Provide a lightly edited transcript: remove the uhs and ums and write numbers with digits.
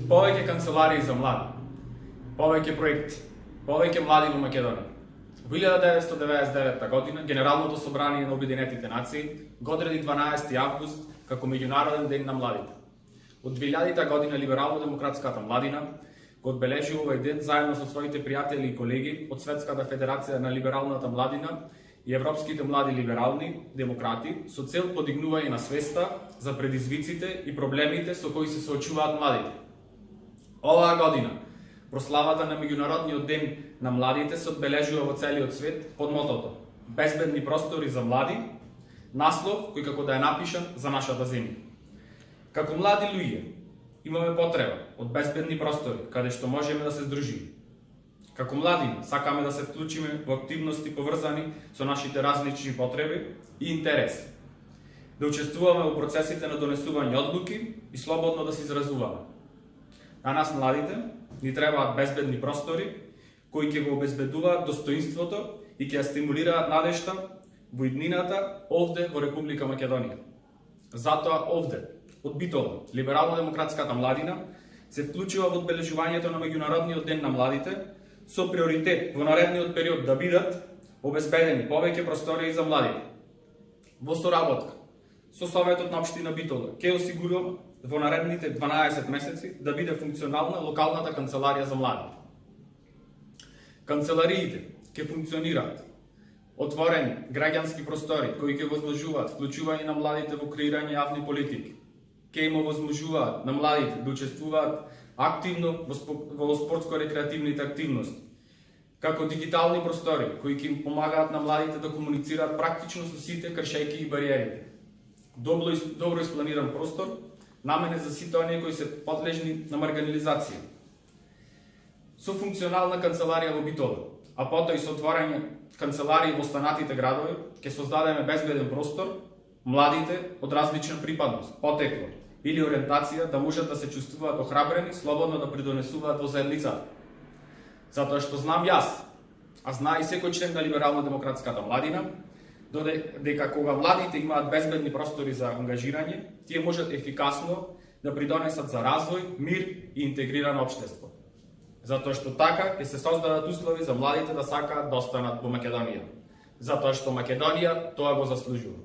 Повеќе канцеларии за млади, повеќе проекти, повеќе млади во Македонија. Во 1999 година Генералното собрание на Обединетите нации го одреди 12 август како Меѓународен ден на младите. Од 2000 година Либерално-демократската младина го одбележи овој ден заедно со своите пријатели и колеги од Светската федерација на либералната младина и Европските млади либерални демократи со цел подигнување на свеста за предизвиците и проблемите со кои се соочуваат младите. Оваа година прославата на Меѓународниот ден на младите се одбележува во целиот свет под мотото "Безбедни простори за млади", наслов кој како да е напишан за нашата земја. Како млади луѓе имаме потреба од безбедни простори каде што можеме да се здружиме. Како млади сакаме да се вклучиме во активности поврзани со нашите различни потреби и интереси. Да учествуваме во процесите на донесување одлуки и слободно да се изразуваме. На нас младите ни требаат безбедни простори кои ќе го обезбедуваат достоинството и ќе ја стимулираат надежта во иднината овде во Република Македонија. Затоа овде, од Битола, Либерално-демократската младина се вклучува во одбележувањето на Меѓународниот ден на младите со приоритет во наредниот период да бидат обезбедени повеќе простории за младите. Во соработка со Советот на општина Битола ќе осигуруваме во наредните 12 месеци да биде функционална локалната канцеларија за младите. Канцелариите ќе функционираат отворени граѓански простори кои ќе возможуваат вклучување на младите во креирање јавни политики. Ќе им овозможуваат на младите да учествуваат активно во спортско-рекреативните активности, како дигитални простори кои ќе им помагаат на младите да комуницираат практично со сите кршејки и бариерите. Добро испланиран простор наменет за сите оние кои се подлежни на маргинализација. Со функционална канцеларија во Битола, а потоа и со отворање канцеларии во останатите градови, ќе создадеме безбеден простор младите од различна припадност, потекло или ориентација да можат да се чувствуваат охрабрени, слободно да придонесуваат во заедницата. Затоа што знам јас, а знае и секој член на Либерално-демократската младина, дека кога младите имаат безбедни простори за ангажирање, тие можат ефикасно да придонесат за развој, мир и интегрирано општество. Затоа што така ќе се создадат услови за младите да сакаат да останат во Македонија. Затоа што Македонија тоа го заслужува.